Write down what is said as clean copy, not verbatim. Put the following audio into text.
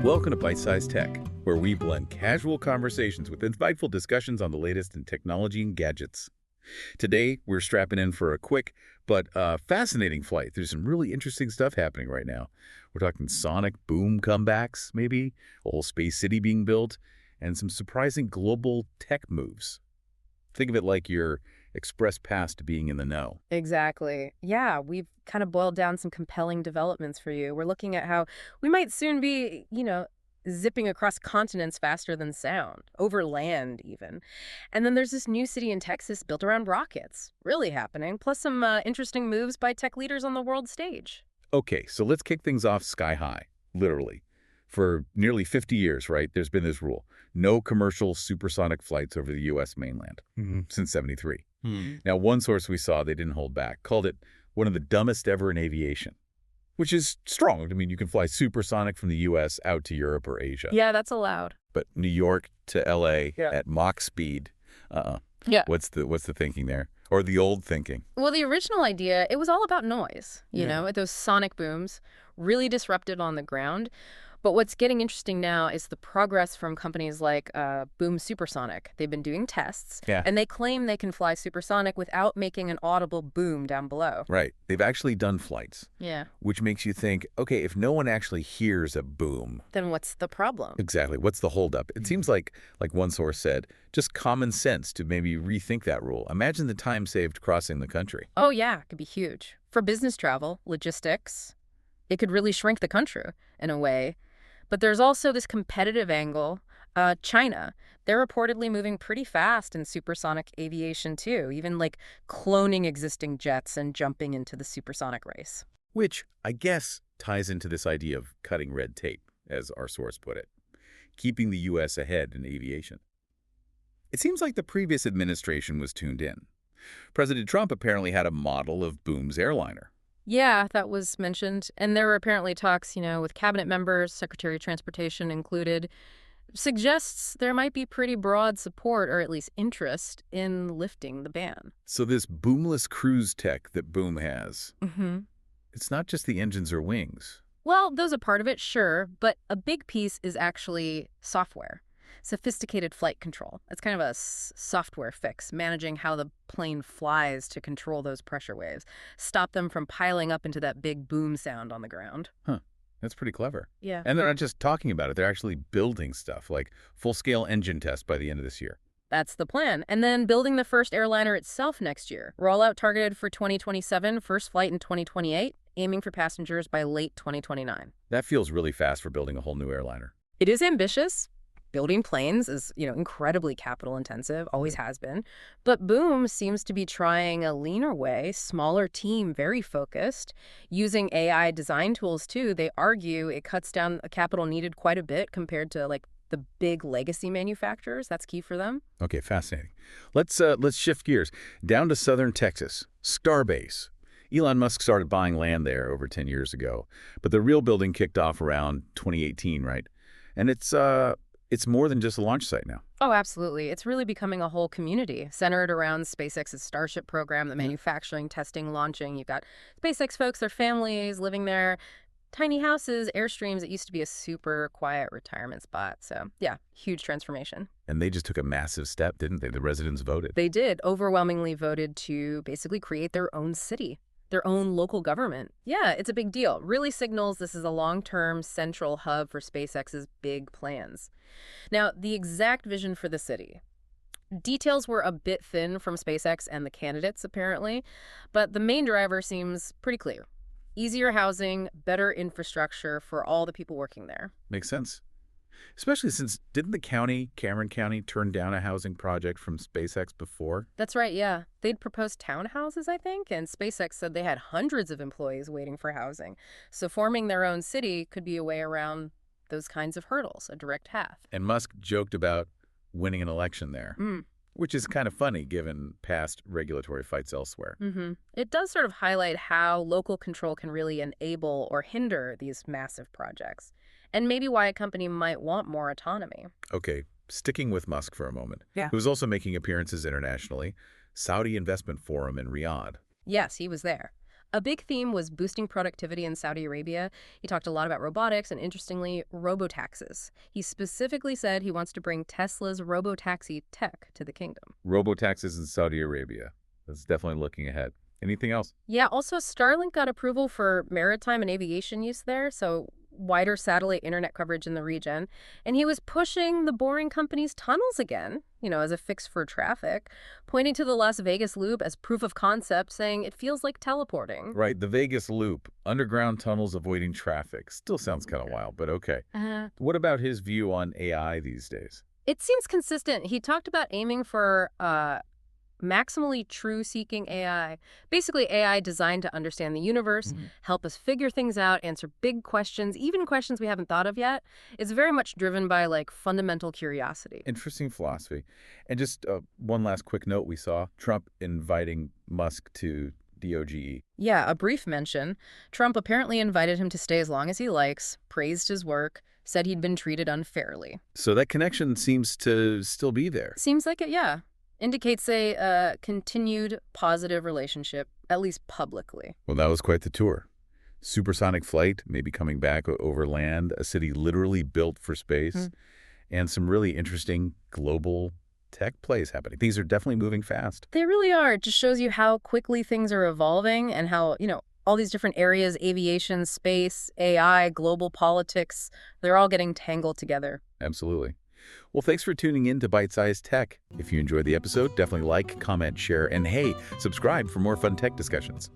Welcome to Byte-Sized Tech, where we blend casual conversations with insightful discussions on the latest in technology and gadgets. Today, we're strapping in for a quick but fascinating flight through some really interesting stuff happening right now. We're talking sonic boom comebacks, maybe, a whole space city being built, and some surprising global tech moves. Think of it like your express pass to being in the know. Exactly. Yeah, we've kind of boiled down some compelling developments for you. We're looking at how we might soon be, zipping across continents faster than sound, over land even. And then there's this new city in Texas built around rockets, really happening, plus some interesting moves by tech leaders on the world stage. Okay, so let's kick things off sky high, literally. For nearly 50 years, right, there's been this rule. No commercial supersonic flights over the U.S. mainland since '73. Now, one source we saw, they didn't hold back, called it one of the dumbest ever in aviation, which is strong. I mean, you can fly supersonic from the U.S. out to Europe or Asia. Yeah, that's allowed. But New York to L.A. at Mach speed, Yeah. What's the thinking there? Or the old thinking? Well, the original idea, it was all about noise, those sonic booms, really disruptive on the ground. But what's getting interesting now is the progress from companies like Boom Supersonic. They've been doing tests, and they claim they can fly supersonic without making an audible boom down below. Right. They've actually done flights. Yeah. Which makes you think, okay, if no one actually hears a boom, Then what's the problem? exactly, what's the holdup? It seems like one source said, just common sense to maybe rethink that rule. Imagine the time saved crossing the country. Oh, yeah, it could be huge. For business travel, logistics, it could really shrink the country in a way. But there's also this competitive angle. China, they're reportedly moving pretty fast in supersonic aviation, too, even like cloning existing jets and jumping into the supersonic race. Which, I guess, ties into this idea of cutting red tape, as our source put it, keeping the U.S. ahead in aviation. It seems like the previous administration was tuned in. President Trump apparently had a model of Boom's airliner. Yeah, that was mentioned. And there were apparently talks, with cabinet members, Secretary of Transportation included, suggests there might be pretty broad support or at least interest in lifting the ban. So this boomless cruise tech that Boom has, Mm-hmm. it's not just the engines or wings. Well, those are part of it, sure, but a big piece is actually software. Sophisticated flight control. It's kind of a software fix, managing how the plane flies to control those pressure waves, stop them from piling up into that big boom sound on the ground. Huh. That's pretty clever. Yeah. And they're not just talking about it. They're actually building stuff, like full-scale engine test by the end of this year. That's the plan. And then building the first airliner itself next year. Rollout targeted for 2027, first flight in 2028, aiming for passengers by late 2029. That feels really fast for building a whole new airliner. It is ambitious. Building planes is, incredibly capital intensive, always has been. But Boom seems to be trying a leaner way, smaller team, very focused. Using AI design tools, too, they argue it cuts down the capital needed quite a bit compared to, the big legacy manufacturers. That's key for them. Okay, fascinating. Let's shift gears down to southern Texas, Starbase. Elon Musk started buying land there over 10 years ago, but the real building kicked off around 2018, right? And it's more than just a launch site now. Oh, absolutely. It's really becoming a whole community centered around SpaceX's Starship program, the manufacturing, testing, launching. You've got SpaceX folks, their families living there, tiny houses, Airstreams. It used to be a super quiet retirement spot. So, yeah, huge transformation. And they just took a massive step, didn't they? The residents voted. They did overwhelmingly voted to basically create their own city, their own local government. Yeah, it's a big deal. Really signals this is a long-term central hub for SpaceX's big plans. Now, the exact vision for the city. Details were a bit thin from SpaceX and the candidates, apparently, but the main driver seems pretty clear. Easier housing, better infrastructure for all the people working there. Makes sense. Especially since, didn't the county, Cameron County, turn down a housing project from SpaceX before? That's right, yeah. They'd proposed townhouses, I think, and SpaceX said they had hundreds of employees waiting for housing. So forming their own city could be a way around those kinds of hurdles, a direct path. And Musk joked about winning an election there, which is kind of funny given past regulatory fights elsewhere. It does sort of highlight how local control can really enable or hinder these massive projects, and maybe why a company might want more autonomy. Okay, sticking with Musk for a moment, Yeah. who's also making appearances internationally, Saudi Investment Forum in Riyadh. Yes, he was there. A big theme was boosting productivity in Saudi Arabia. He talked a lot about robotics and, interestingly, robotaxis. He specifically said he wants to bring Tesla's robotaxi tech to the kingdom. Robotaxis in Saudi Arabia. That's definitely looking ahead. Anything else? Yeah, also Starlink got approval for maritime and aviation use there, so wider satellite internet coverage in the region. And he was pushing the boring company's tunnels again, as a fix for traffic, pointing to the Las Vegas Loop as proof of concept, saying it feels like teleporting. Right, the Vegas Loop, underground tunnels avoiding traffic. Still sounds kind of wild, but okay. What about his view on AI these days? It seems consistent. He talked about aiming for maximally true-seeking AI. Basically, AI designed to understand the universe, help us figure things out, answer big questions, even questions we haven't thought of yet. It's very much driven by, fundamental curiosity. Interesting philosophy. And just one last quick note we saw, Trump inviting Musk to DOGE. Yeah, a brief mention. Trump apparently invited him to stay as long as he likes, praised his work, said he'd been treated unfairly. So that connection seems to still be there. Seems like it, yeah. Indicates a continued positive relationship, at least publicly. Well, that was quite the tour. Supersonic flight, maybe coming back over land, a city literally built for space, and some really interesting global tech plays happening. These are definitely moving fast. They really are. It just shows you how quickly things are evolving and how, all these different areas, aviation, space, AI, global politics, they're all getting tangled together. Absolutely. Well, thanks for tuning in to Byte-Sized Tech. If you enjoyed the episode, definitely like, comment, share, and hey, subscribe for more fun tech discussions.